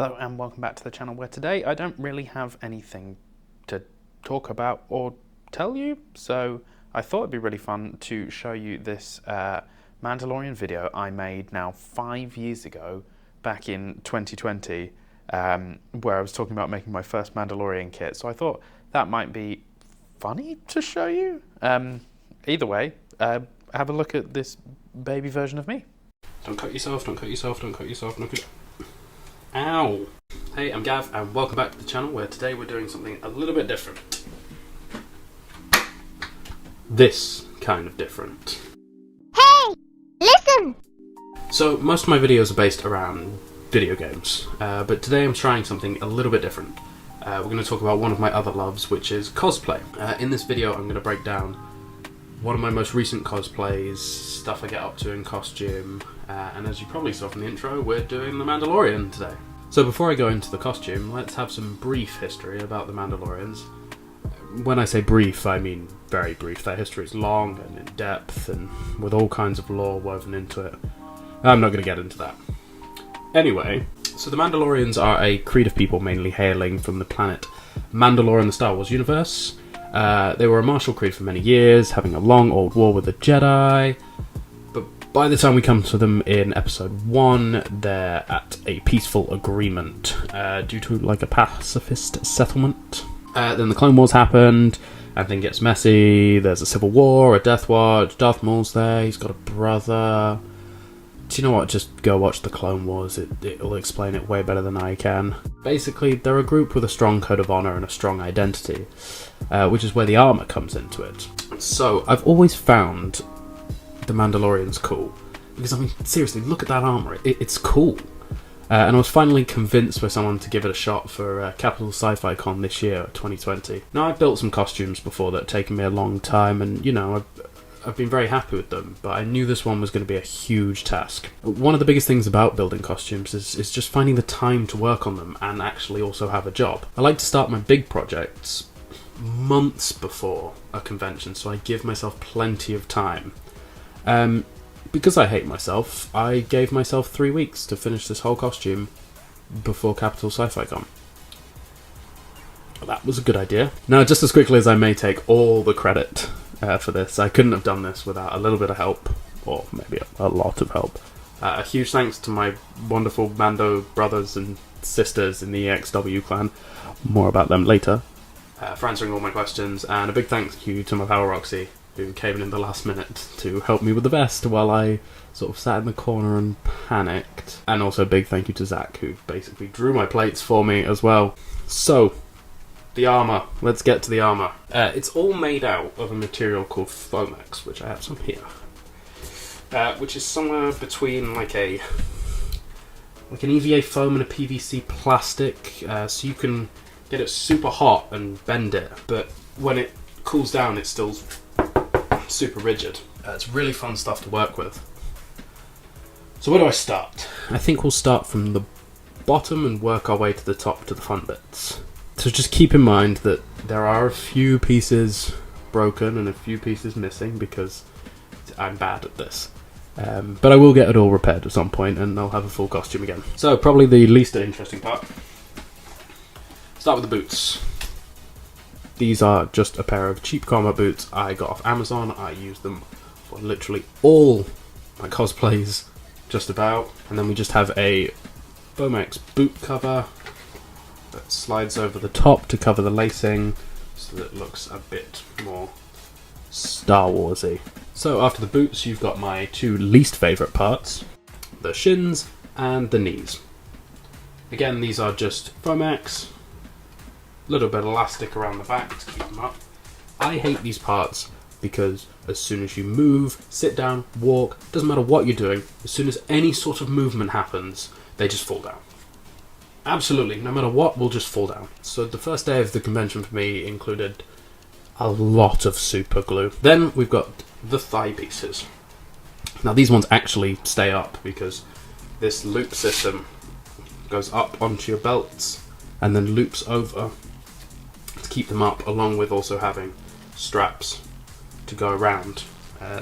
Hello and welcome back to the channel, where today I don't really have anything to talk about or tell you, so I thought it'd be really fun to show you this Mandalorian video I made now 5 years ago, back in 2020, where I was talking about making my first Mandalorian kit. So I thought that might be funny to show you. Either way, have a look at this baby version of me. Don't cut yourself, don't cut yourself, don't cut yourself, don't cut... Ow! Hey, I'm Gav, and welcome back to the channel, where today we're doing something a little bit different. This kind of different. Hey! Listen! So, most of my videos are based around video games, but today I'm trying something a little bit different. We're going to talk about one of my other loves, which is cosplay. In this video I'm going to break down one of my most recent cosplays, stuff I get up to in costume, and as you probably saw from the intro, we're doing the Mandalorian today. So before I go into the costume, let's have some brief history about the Mandalorians. When I say brief, I mean very brief. Their history is long and in depth, and with all kinds of lore woven into it. I'm not going to get into that. Anyway, so the Mandalorians are a creed of people mainly hailing from the planet Mandalore in the Star Wars universe. They were a martial creed for many years, having a long old war with the Jedi, but by the time we come to them in episode 1, they're at a peaceful agreement, due to like a pacifist settlement. Then the Clone Wars happened, and things gets messy. There's a civil war, a death watch, Darth Maul's there, he's got a brother. Do you know what, just go watch the Clone Wars, it'll explain it way better than I can. Basically, they're a group with a strong code of honour and a strong identity, which is where the armour comes into it. So, I've always found the Mandalorians cool, because I mean, seriously, look at that armour, it's cool. And I was finally convinced by someone to give it a shot for Capital Sci-Fi Con this year, 2020. Now, I've built some costumes before that have taken me a long time, and you know, I've been very happy with them, but I knew this one was going to be a huge task. One of the biggest things about building costumes is just finding the time to work on them and actually also have a job. I like to start my big projects months before a convention, so I give myself plenty of time. Because I hate myself, I gave myself 3 weeks to finish this whole costume before Capital Sci-Fi Con. That was a good idea. Now, just as quickly as I may take all the credit for this, I couldn't have done this without a little bit of help, or maybe a lot of help. A huge thanks to my wonderful Mando brothers and sisters in the EXW clan, more about them later, for answering all my questions, and a big thank you to my pal Roxy, who came in the last minute to help me with the vest while I sort of sat in the corner and panicked. And also a big thank you to Zach, who basically drew my plates for me as well. So, the armour. Let's get to the armour. It's all made out of a material called Foamex, which I have some here. Which is somewhere between like an EVA foam and a PVC plastic, so you can get it super hot and bend it, but when it cools down it's still super rigid. It's really fun stuff to work with. So where do I start? I think we'll start from the bottom and work our way to the top to the fun bits. So just keep in mind that there are a few pieces broken and a few pieces missing, because I'm bad at this. But I will get it all repaired at some point and I'll have a full costume again. So probably the least interesting part. Start with the boots. These are just a pair of cheap combat boots I got off Amazon. I use them for literally all my cosplays, just about. And then we just have a Foamex boot cover that slides over the top to cover the lacing, so that it looks a bit more Star Warsy. So after the boots, you've got my two least favourite parts, the shins and the knees. Again, these are just Foamex, a little bit of elastic around the back to keep them up. I hate these parts because as soon as you move, sit down, walk, doesn't matter what you're doing, as soon as any sort of movement happens, they just fall down. Absolutely, no matter what, will just fall down. So the first day of the convention for me included a lot of super glue. Then we've got the thigh pieces. Now these ones actually stay up because this loop system goes up onto your belts and then loops over to keep them up, along with also having straps to go around.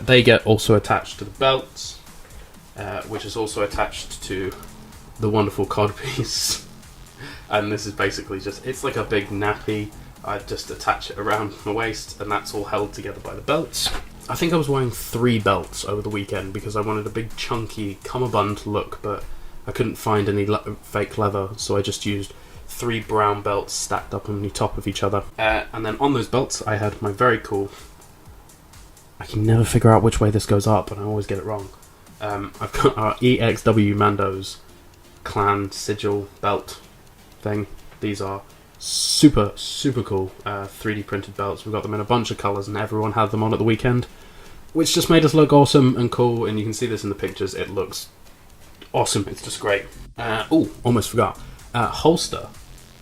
They get also attached to the belts, which is also attached to the wonderful codpiece And this is basically just, it's like a big nappy. I just attach it around my waist, and that's all held together by the belts. I think I was wearing 3 belts over the weekend because I wanted a big chunky cummerbund look, but I couldn't find any fake leather, so I just used 3 brown belts stacked up on the top of each other. And then on those belts I had my very cool, I can never figure out which way this goes up and I always get it wrong. I've got our EXW Mando's clan sigil belt thing. These are super cool 3D printed belts. We've got them in a bunch of colours and everyone had them on at the weekend, which just made us look awesome and cool, and you can see this in the pictures. It looks awesome. It's just great. Almost forgot. Holster.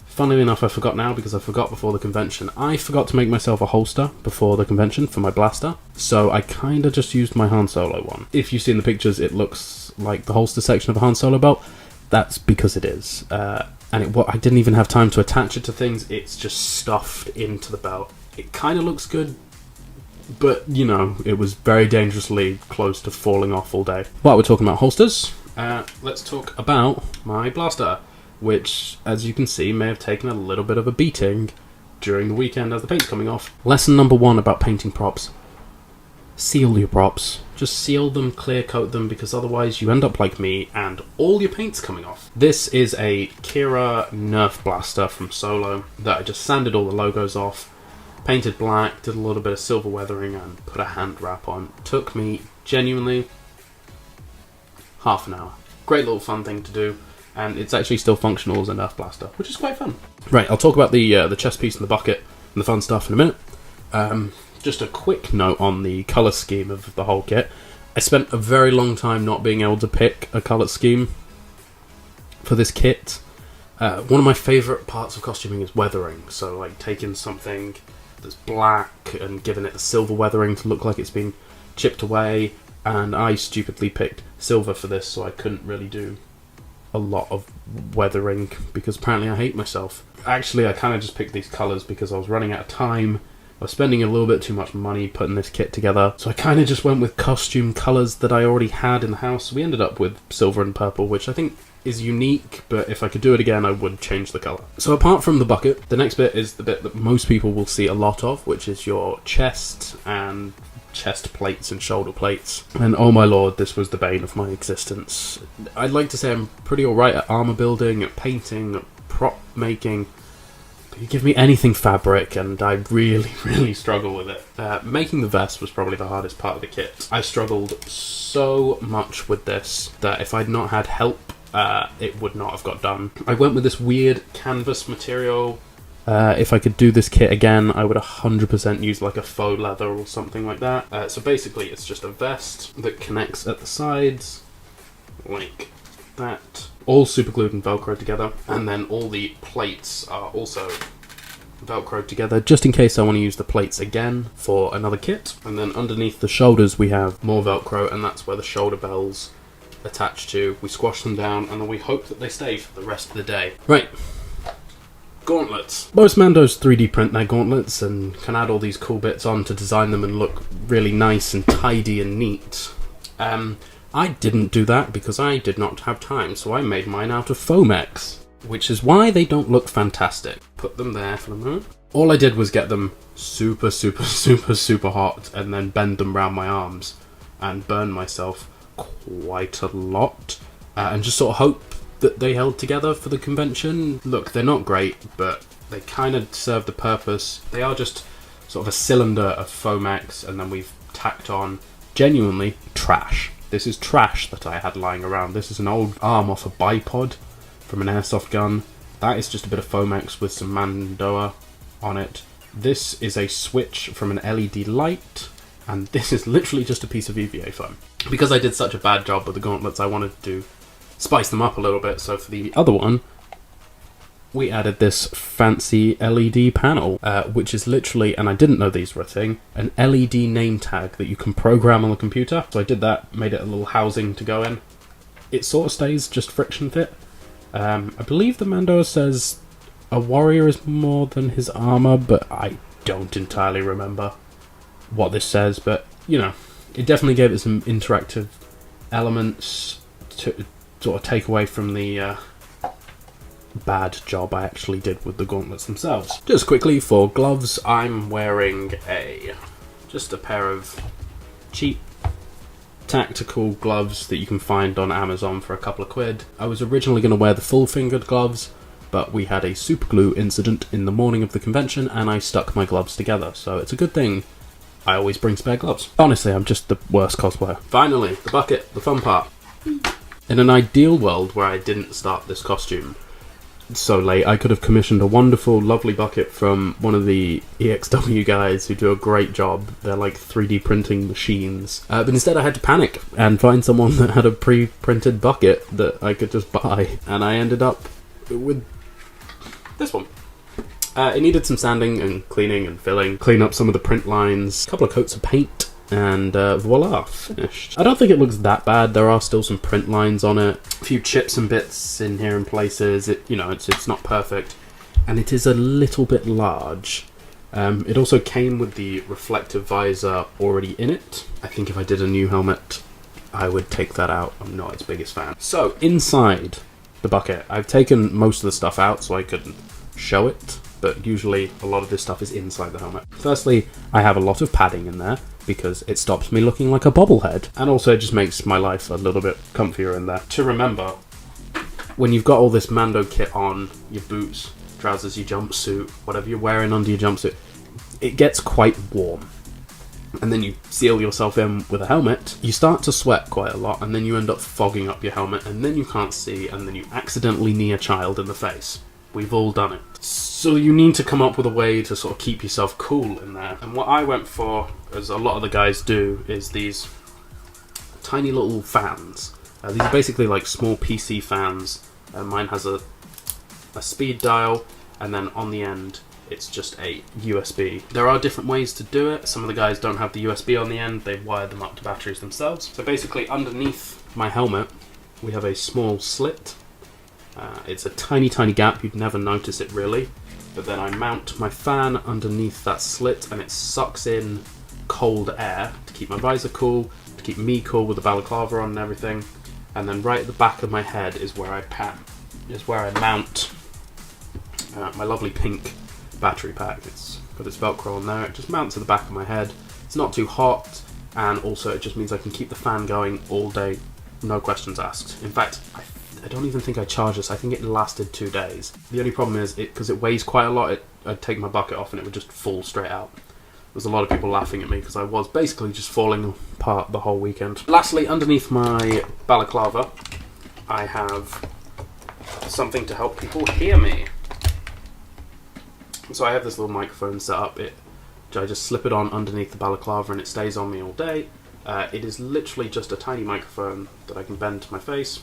Funnily enough, I forgot now because I forgot before the convention. I forgot to make myself a holster before the convention for my blaster, so I kind of just used my Han Solo one. If you see in the pictures, it looks like the holster section of a Han Solo belt. That's because it is. And I didn't even have time to attach it to things. It's just stuffed into the belt. It kind of looks good, but, you know, it was very dangerously close to falling off all day. While we're talking about holsters, let's talk about my blaster, which, as you can see, may have taken a little bit of a beating during the weekend as the paint's coming off. Lesson number 1 about painting props. Seal your props. Just seal them, clear coat them, because otherwise you end up like me and all your paint's coming off. This is a Kira Nerf blaster from Solo that I just sanded all the logos off, painted black, did a little bit of silver weathering and put a hand wrap on. Took me genuinely half an hour. Great little fun thing to do, and it's actually still functional as a Nerf blaster, which is quite fun. Right, I'll talk about the chest piece and the bucket and the fun stuff in a minute. Just a quick note on the colour scheme of the whole kit. I spent a very long time not being able to pick a colour scheme for this kit. One of my favourite parts of costuming is weathering, so like taking something that's black and giving it a silver weathering to look like it's been chipped away, and I stupidly picked silver for this, so I couldn't really do a lot of weathering because apparently I hate myself. Actually, I kind of just picked these colours because I was running out of time. I was spending a little bit too much money putting this kit together, so I kind of just went with costume colours that I already had in the house. We ended up with silver and purple, which I think is unique, but if I could do it again, I would change the colour. So apart from the bucket, the next bit is the bit that most people will see a lot of, which is your chest and chest plates and shoulder plates. And oh my lord, this was the bane of my existence. I'd like to say I'm pretty alright at armour building, at painting, at prop making. You give me anything fabric and I really struggle with it. Making the vest was probably the hardest part of the kit. I struggled so much with this that if I'd not had help, it would not have got done. I went with this weird canvas material. If I could do this kit again, I would 100% use like a faux leather or something like that. So basically it's just a vest that connects at the sides, like that. All super glued and velcroed together, and then all the plates are also velcroed together just in case I want to use the plates again for another kit. And then underneath the shoulders we have more velcro, and that's where the shoulder bells attach to. We squash them down and then we hope that they stay for the rest of the day. Right, gauntlets. Most Mandos 3D print their gauntlets and can add all these cool bits on to design them and look really nice and tidy and neat. I didn't do that because I did not have time, so I made mine out of Foamex, which is why they don't look fantastic. Put them there for the moment. All I did was get them super hot and then bend them around my arms and burn myself quite a lot and just sort of hope that they held together for the convention. Look, they're not great, but they kind of serve the purpose. They are just sort of a cylinder of Foamex, and then we've tacked on genuinely trash. This is trash that I had lying around. This is an old arm off a bipod from an airsoft gun. That is just a bit of Foamex with some Mandoa on it. This is a switch from an LED light, and this is literally just a piece of EVA foam. Because I did such a bad job with the gauntlets, I wanted to spice them up a little bit, so for the other one, we added this fancy LED panel, which is literally, and I didn't know these were a thing, an LED name tag that you can program on the computer. So I did that, made it a little housing to go in. It sort of stays just friction fit. I believe the Mando says a warrior is more than his armor, but I don't entirely remember what this says. But, you know, it definitely gave it some interactive elements to sort of take away from the bad job I actually did with the gauntlets themselves. Just quickly, for gloves, I'm wearing just a pair of cheap tactical gloves that you can find on Amazon for a couple of quid. I was originally going to wear the full-fingered gloves, but we had a super glue incident in the morning of the convention and I stuck my gloves together, so it's a good thing I always bring spare gloves. Honestly, I'm just the worst cosplayer. Finally, the bucket, the fun part. In an ideal world where I didn't start this costume so late, I could have commissioned a wonderful, lovely bucket from one of the EXW guys who do a great job. They're like 3D printing machines. But instead I had to panic and find someone that had a pre-printed bucket that I could just buy. And I ended up with this one. It needed some sanding and cleaning and filling. Clean up some of the print lines, a couple of coats of paint, and voila, finished. I don't think it looks that bad. There are still some print lines on it, a few chips and bits in here in places. It's not perfect, and it is a little bit large. It also came with the reflective visor already in it. I think if I did a new helmet, I would take that out. I'm not its biggest fan. So inside the bucket, I've taken most of the stuff out so I could show it, but usually a lot of this stuff is inside the helmet. Firstly, I have a lot of padding in there because it stops me looking like a bobblehead, and also it just makes my life a little bit comfier in there. To remember, when you've got all this Mando kit on, your boots, trousers, your jumpsuit, whatever you're wearing under your jumpsuit, it gets quite warm. And then you seal yourself in with a helmet, you start to sweat quite a lot, and then you end up fogging up your helmet, and then you can't see, and then you accidentally knee a child in the face. We've all done it. So you need to come up with a way to sort of keep yourself cool in there. And what I went for, as a lot of the guys do, is these tiny little fans. These are basically like small PC fans. Mine has a speed dial, and then on the end it's just a USB. There are different ways to do it. Some of the guys don't have the USB on the end, they've wired them up to batteries themselves. So basically underneath my helmet we have a small slit. It's a tiny gap, you'd never notice it really, but then I mount my fan underneath that slit and it sucks in cold air to keep my visor cool, to keep me cool with the balaclava on and everything, and then right at the back of my head is where I mount my lovely pink battery pack. It's got its Velcro on there, it just mounts to the back of my head. It's not too hot, and also it just means I can keep the fan going all day, no questions asked. In fact, I don't even think I charged this. I think it lasted 2 days. The only problem is, because it weighs quite a lot, I'd take my bucket off and it would just fall straight out. There's a lot of people laughing at me because I was basically just falling apart the whole weekend. Lastly, underneath my balaclava, I have something to help people hear me. So I have this little microphone set up. I just slip it on underneath the balaclava and it stays on me all day. It is literally just a tiny microphone that I can bend to my face.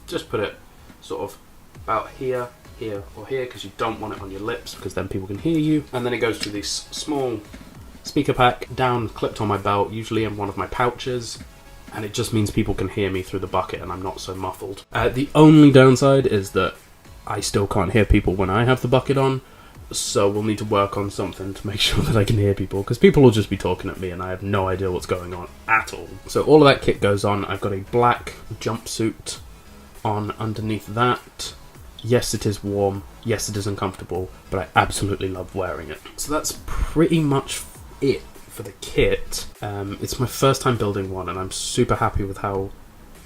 Just put it sort of about here, here, or here, because you don't want it on your lips, because then people can hear you. And then it goes to this small speaker pack down, clipped on my belt, usually in one of my pouches, and it just means people can hear me through the bucket and I'm not so muffled. The only downside is that I still can't hear people when I have the bucket on, so we'll need to work on something to make sure that I can hear people, because people will just be talking at me and I have no idea what's going on at all. So all of that kit goes on. I've got a black jumpsuit on underneath that. Yes, it is warm, yes it is uncomfortable, but I absolutely love wearing it. So that's pretty much it for the kit. It's my first time building one and I'm super happy with how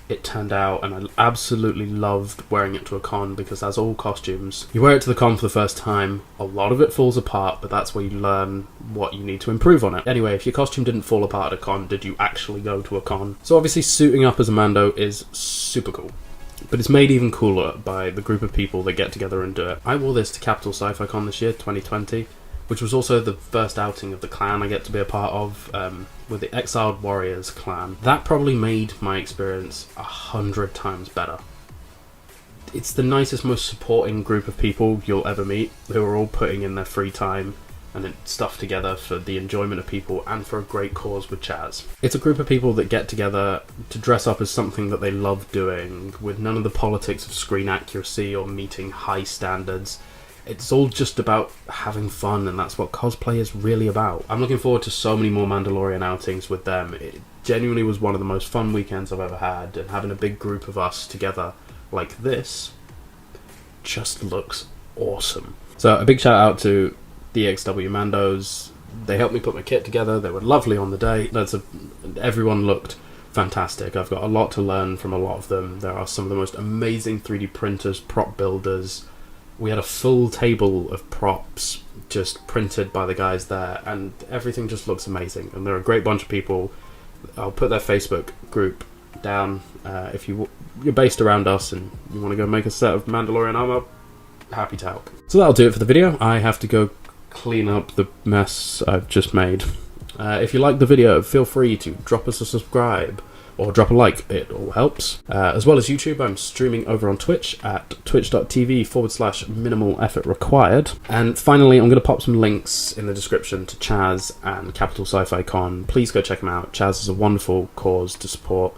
it turned out, and I absolutely loved wearing it to a con, because as all costumes, you wear it to the con for the first time, a lot of it falls apart, but that's where you learn what you need to improve on it. Anyway, if your costume didn't fall apart at a con, did you actually go to a con? So obviously suiting up as a Mando is super cool, but it's made even cooler by the group of people that get together and do it. I wore this to Capital Sci-Fi Con this year, 2020, which was also the first outing of the clan I get to be a part of, with the Exiled Warriors clan. That probably made my experience 100 times better. It's the nicest, most supporting group of people you'll ever meet, who are all putting in their free time and stuff together for the enjoyment of people and for a great cause with Chaz. It's a group of people that get together to dress up as something that they love doing, with none of the politics of screen accuracy or meeting high standards. It's all just about having fun, and that's what cosplay is really about. I'm looking forward to so many more Mandalorian outings with them. It genuinely was one of the most fun weekends I've ever had, and having a big group of us together like this just looks awesome. So a big shout out to the XW Mandos. They helped me put my kit together. They were lovely on the day. Everyone looked fantastic. I've got a lot to learn from a lot of them. There are some of the most amazing 3D printers, prop builders. We had a full table of props just printed by the guys there, and everything just looks amazing. And they're a great bunch of people. I'll put their Facebook group down. If you're based around us and you want to go make a set of Mandalorian armor, happy to help. So that'll do it for the video. I have to go clean up the mess I've just made. If you like the video, feel free to drop us a subscribe or drop a like, it all helps. As well as YouTube, I'm streaming over on Twitch at twitch.tv/minimal effort required. And finally, I'm going to pop some links in the description to Chaz and Capital Sci-Fi Con. Please go check them out. Chaz is a wonderful cause to support,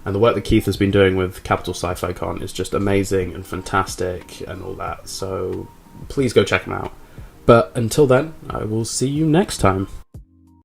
and the work that Keith has been doing with Capital Sci-Fi Con is just amazing and fantastic and all that. So please go check them out. But until then, I will see you next time.